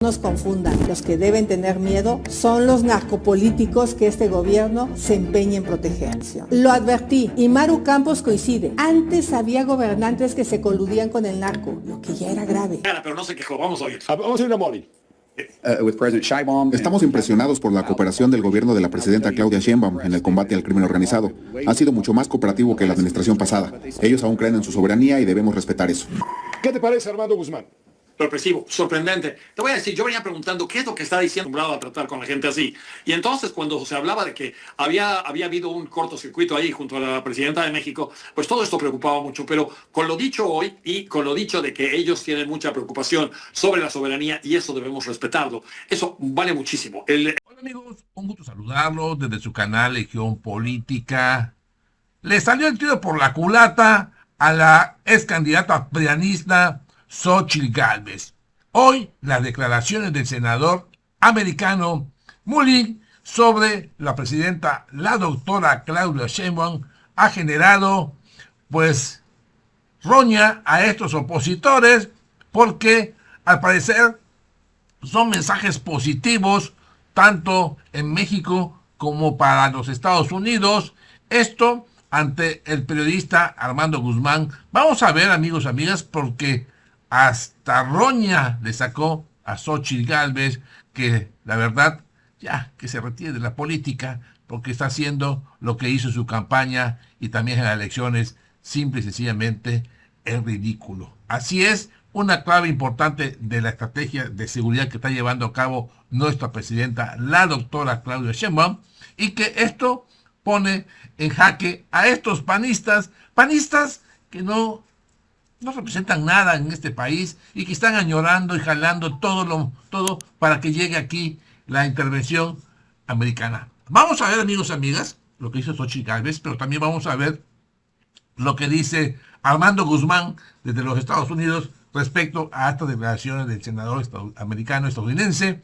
Nos confundan, los que deben tener miedo son los narcopolíticos que este gobierno se empeña en proteger. Lo advertí y Maru Campos coincide. Antes había gobernantes que se coludían con el narco, lo que ya era grave. Pero no se quejó, vamos a oír. Vamos a ir a Molly. Estamos impresionados por la cooperación del gobierno de la presidenta Claudia Sheinbaum en el combate al crimen organizado. Ha sido mucho más cooperativo que la administración pasada. Ellos aún creen en su soberanía y debemos respetar eso. ¿Qué te parece, Armando Guzmán? Sorpresivo, sorprendente. Te voy a decir, yo venía preguntando qué es lo que está diciendo, acostumbrado a tratar con la gente así. Y entonces cuando se hablaba de que había habido un cortocircuito ahí junto a la presidenta de México, pues todo esto preocupaba mucho. Pero con lo dicho hoy y con lo dicho de que ellos tienen mucha preocupación sobre la soberanía y eso debemos respetarlo, eso vale muchísimo. Hola amigos, un gusto saludarlos desde su canal Legión Política. Le salió el tiro por la culata a la ex candidata prianista Xóchitl Gálvez. Hoy las declaraciones del senador americano Mullin sobre la presidenta, la doctora Claudia Sheinbaum, ha generado pues roña a estos opositores porque al parecer son mensajes positivos tanto en México como para los Estados Unidos. Esto ante el periodista Armando Guzmán. Vamos a ver, amigos, amigas, porque hasta roña le sacó a Xóchitl Gálvez, que la verdad ya que se retire de la política porque está haciendo lo que hizo en su campaña y también en las elecciones, simple y sencillamente es ridículo. Así es, una clave importante de la estrategia de seguridad que está llevando a cabo nuestra presidenta, la doctora Claudia Sheinbaum, y que esto pone en jaque a estos panistas que no representan nada en este país y que están añorando y jalando todo para que llegue aquí la intervención americana. Vamos a ver, amigos y amigas, lo que hizo Xóchitl Gálvez, pero también vamos a ver lo que dice Armando Guzmán desde los Estados Unidos respecto a estas declaraciones del senador estadounidense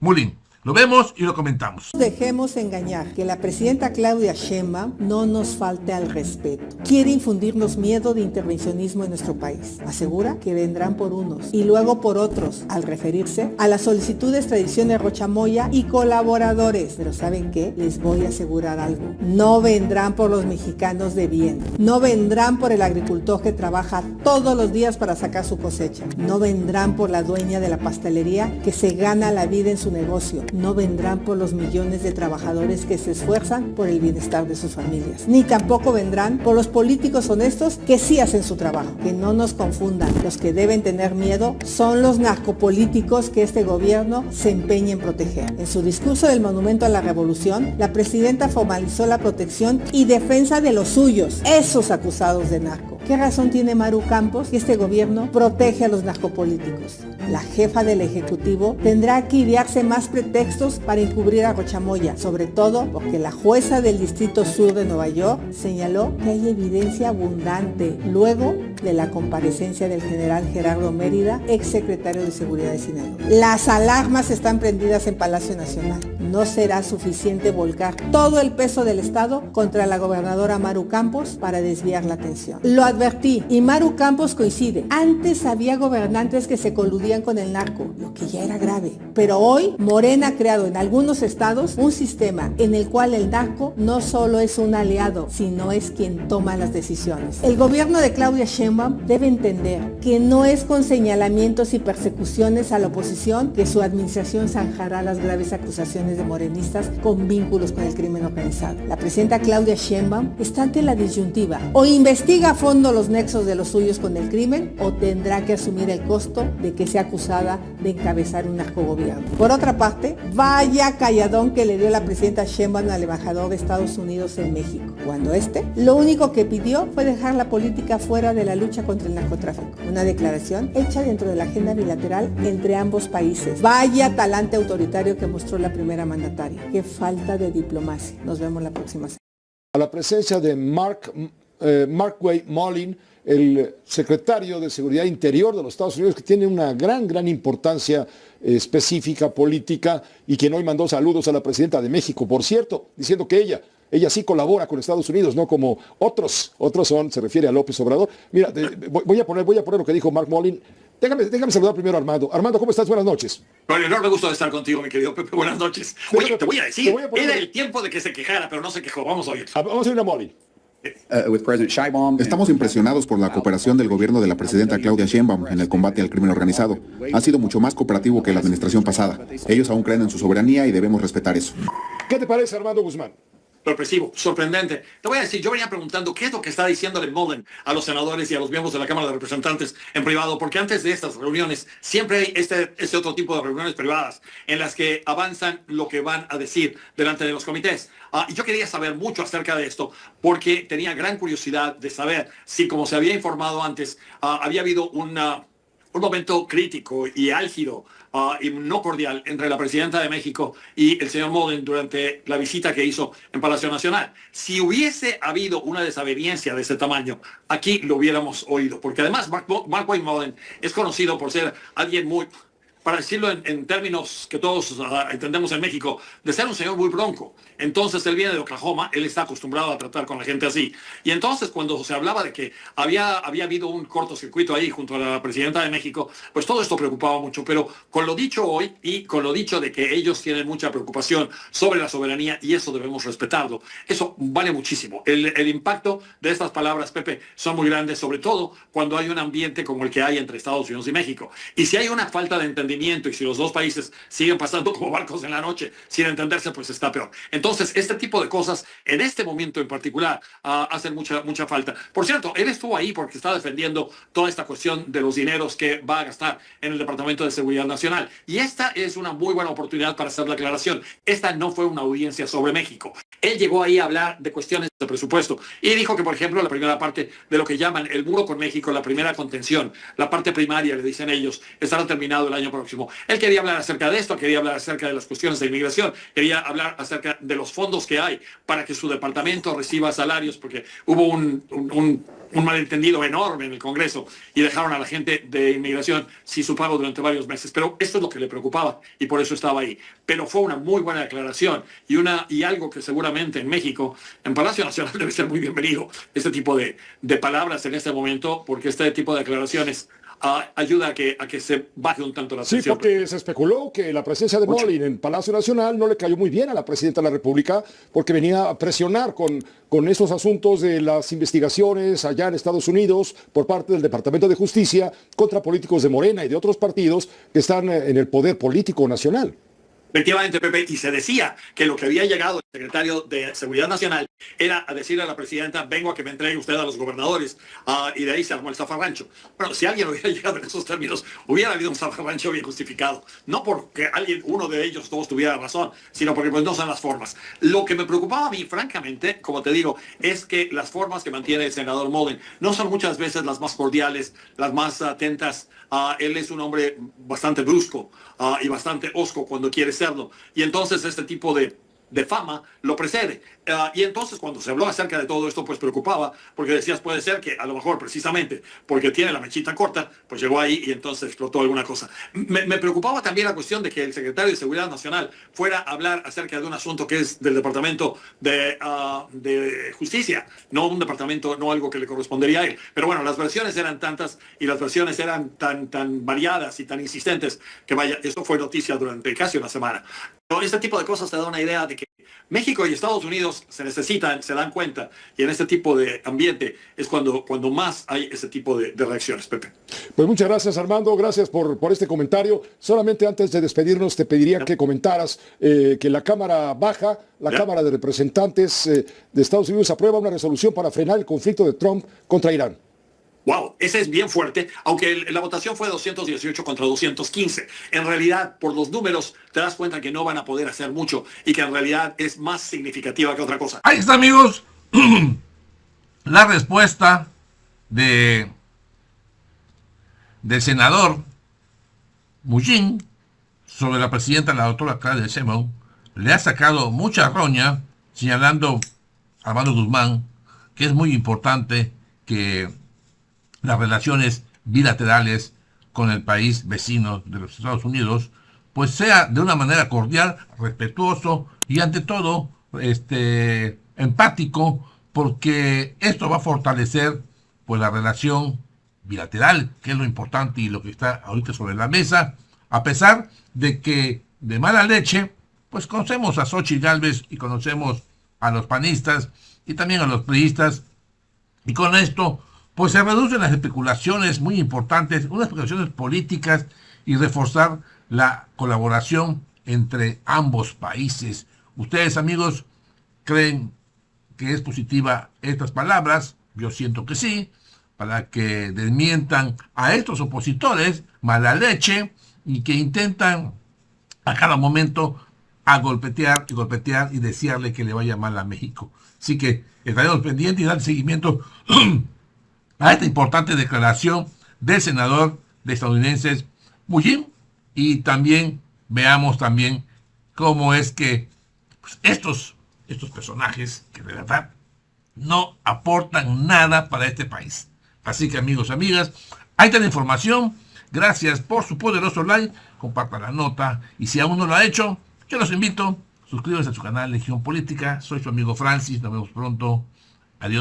Mullin. Lo vemos y lo comentamos. Dejemos engañar, que la presidenta Claudia Sheinbaum no nos falte al respeto. Quiere infundirnos miedo de intervencionismo en nuestro país. Asegura que vendrán por unos y luego por otros, al referirse a la solicitud de extradición de Rocha Moya y colaboradores. Pero ¿saben qué? Les voy a asegurar algo. No vendrán por los mexicanos de bien. No vendrán por el agricultor que trabaja todos los días para sacar su cosecha. No vendrán por la dueña de la pastelería que se gana la vida en su negocio. No vendrán por los millones de trabajadores que se esfuerzan por el bienestar de sus familias. Ni tampoco vendrán por los políticos honestos que sí hacen su trabajo. Que no nos confundan. Los que deben tener miedo son los narcopolíticos que este gobierno se empeña en proteger. En su discurso del Monumento a la Revolución, la presidenta formalizó la protección y defensa de los suyos, esos acusados de narco. ¿Qué razón tiene Maru Campos que este gobierno protege a los narcopolíticos? La jefa del Ejecutivo tendrá que idearse más pretextos para encubrir a Rocha Moya, sobre todo porque la jueza del Distrito Sur de Nueva York señaló que hay evidencia abundante luego de la comparecencia del general Gerardo Mérida, exsecretario de Seguridad de Sinaloa. Las alarmas están prendidas en Palacio Nacional. No será suficiente volcar todo el peso del Estado contra la gobernadora Maru Campos para desviar la atención. Lo advertí y Maru Campos coincide. Antes había gobernantes que se coludían con el narco, lo que ya era grave. Pero hoy Morena ha creado en algunos estados un sistema en el cual el narco no solo es un aliado, sino es quien toma las decisiones. El gobierno de Claudia Sheinbaum debe entender que no es con señalamientos y persecuciones a la oposición que su administración zanjará las graves acusaciones de morenistas con vínculos con el crimen organizado. La presidenta Claudia Sheinbaum está ante la disyuntiva: o investiga a fondo los nexos de los suyos con el crimen, o tendrá que asumir el costo de que sea acusada de encabezar un narcogobierno. Por otra parte, vaya calladón que le dio la presidenta Sheinbaum al embajador de Estados Unidos en México, cuando lo único que pidió fue dejar la política fuera de la lucha contra el narcotráfico. Una declaración hecha dentro de la agenda bilateral entre ambos países. Vaya talante autoritario que mostró la primera mandataria. Qué falta de diplomacia. Nos vemos la próxima semana. A la presencia de Markwayne Mullin, el secretario de Seguridad Interior de los Estados Unidos, que tiene una gran importancia específica, política, y quien hoy mandó saludos a la presidenta de México, por cierto, diciendo que ella sí colabora con Estados Unidos, no como otros se refiere a López Obrador. Mira, voy a poner lo que dijo Mark Mullin Déjame saludar primero a Armando. Armando, ¿cómo estás? Buenas noches. Con el enorme gusto de estar contigo, mi querido Pepe. Buenas noches. Oye, te voy a decir, era el tiempo de que se quejara, pero no se quejó. Vamos a oír. Vamos a ir a Molin. Estamos impresionados por la cooperación del gobierno de la presidenta Claudia Sheinbaum en el combate al crimen organizado. Ha sido mucho más cooperativo que la administración pasada. Ellos aún creen en su soberanía y debemos respetar eso. ¿Qué te parece, Armando Guzmán? Sorpresivo, sorprendente. Te voy a decir, yo venía preguntando qué es lo que está diciéndole Mullen a los senadores y a los miembros de la Cámara de Representantes en privado, porque antes de estas reuniones siempre hay este otro tipo de reuniones privadas en las que avanzan lo que van a decir delante de los comités. Y yo quería saber mucho acerca de esto porque tenía gran curiosidad de saber si, como se había informado antes, había habido un momento crítico y álgido y no cordial entre la presidenta de México y el señor Mullen durante la visita que hizo en Palacio Nacional. Si hubiese habido una desaveniencia de ese tamaño, aquí lo hubiéramos oído, porque además Mark Wayne Mullen es conocido por ser alguien muy, para decirlo en términos que todos entendemos en México, de ser un señor muy bronco. Entonces él viene de Oklahoma, él está acostumbrado a tratar con la gente así. Y entonces cuando se hablaba de que había habido un cortocircuito ahí junto a la presidenta de México, pues todo esto preocupaba mucho. Pero con lo dicho hoy y con lo dicho de que ellos tienen mucha preocupación sobre la soberanía y eso debemos respetarlo, eso vale muchísimo. El impacto de estas palabras, Pepe, son muy grandes, sobre todo cuando hay un ambiente como el que hay entre Estados Unidos y México. Y si hay una falta de entendimiento y si los dos países siguen pasando como barcos en la noche sin entenderse, pues está peor. Entonces, este tipo de cosas, en este momento en particular, hacen mucha falta. Por cierto, él estuvo ahí porque está defendiendo toda esta cuestión de los dineros que va a gastar en el Departamento de Seguridad Nacional. Y esta es una muy buena oportunidad para hacer la aclaración. Esta no fue una audiencia sobre México. Él llegó ahí a hablar de cuestiones de presupuesto y dijo que, por ejemplo, la primera parte de lo que llaman el muro con México, la primera contención, la parte primaria, le dicen ellos, estará terminado el año próximo. Él quería hablar acerca de esto, quería hablar acerca de las cuestiones de inmigración, quería hablar acerca de los fondos que hay para que su departamento reciba salarios, porque hubo un malentendido enorme en el Congreso y dejaron a la gente de inmigración sin su pago durante varios meses. Pero esto es lo que le preocupaba y por eso estaba ahí. Pero fue una muy buena declaración y algo que seguramente en México, en Palacio Nacional, debe ser muy bienvenido. Este tipo de palabras en este momento, porque este tipo de declaraciones ayuda a que se baje un tanto la tensión. Sí, porque se especuló que la presencia de Molin en Palacio Nacional no le cayó muy bien a la presidenta de la República porque venía a presionar con esos asuntos de las investigaciones allá en Estados Unidos por parte del Departamento de Justicia contra políticos de Morena y de otros partidos que están en el poder político nacional. Efectivamente, Pepe, y se decía que lo que había llegado el secretario de Seguridad Nacional era a decirle a la presidenta, vengo a que me entregue usted a los gobernadores, y de ahí se armó el zafarrancho. Bueno, si alguien hubiera llegado en esos términos, hubiera habido un zafarrancho bien justificado. No porque uno de ellos todos tuviera razón, sino porque pues no son las formas. Lo que me preocupaba a mí, francamente, como te digo, es que las formas que mantiene el senador Mullen no son muchas veces las más cordiales, las más atentas. Él es un hombre bastante brusco y bastante hosco cuando quiere serlo. Y entonces este tipo de fama lo precede. Y entonces cuando se habló acerca de todo esto, pues preocupaba, porque decías, puede ser que a lo mejor precisamente porque tiene la mechita corta, pues llegó ahí y entonces explotó alguna cosa. Me preocupaba también la cuestión de que el secretario de Seguridad Nacional fuera a hablar acerca de un asunto que es del Departamento de Justicia, no un departamento, no algo que le correspondería a él. Pero bueno, las versiones eran tantas y las versiones eran tan variadas y tan insistentes que vaya, eso fue noticia durante casi una semana. Pero este tipo de cosas te da una idea de que México y Estados Unidos se necesitan, se dan cuenta, y en este tipo de ambiente es cuando más hay ese tipo de reacciones, Pepe. Pues muchas gracias, Armando, gracias por este comentario. Solamente antes de despedirnos te pediría que comentaras que la Cámara Baja, la Cámara de Representantes de Estados Unidos aprueba una resolución para frenar el conflicto de Trump contra Irán. Wow, ese es bien fuerte, aunque la votación fue 218 contra 215. En realidad, por los números, te das cuenta que no van a poder hacer mucho y que en realidad es más significativa que otra cosa. Ahí está, amigos, la respuesta del senador Mullen sobre la presidenta, la doctora Claudia Sheinbaum. Le ha sacado mucha roña, señalando a Armando Guzmán que es muy importante que las relaciones bilaterales con el país vecino de los Estados Unidos pues sea de una manera cordial, respetuoso y ante todo empático, porque esto va a fortalecer pues la relación bilateral, que es lo importante y lo que está ahorita sobre la mesa, a pesar de que de mala leche, pues conocemos a Xochitl Gálvez y conocemos a los panistas y también a los priistas, y con esto pues se reducen las especulaciones muy importantes, unas especulaciones políticas, y reforzar la colaboración entre ambos países. Ustedes, amigos, creen que es positiva estas palabras, yo siento que sí, para que desmientan a estos opositores mala leche y que intentan a cada momento a golpetear y desearle que le vaya mal a México. Así que estaremos pendientes y dar seguimiento a esta importante declaración del senador de estadounidenses Mujim, y también veamos también cómo es que pues, estos personajes que de verdad no aportan nada para este país. Así que amigos, amigas, ahí está la información. Gracias por su poderoso like, comparta la nota y si aún no lo ha hecho, yo los invito, suscríbanse a su canal Legión Política. Soy su amigo Francis, nos vemos pronto. Adiós.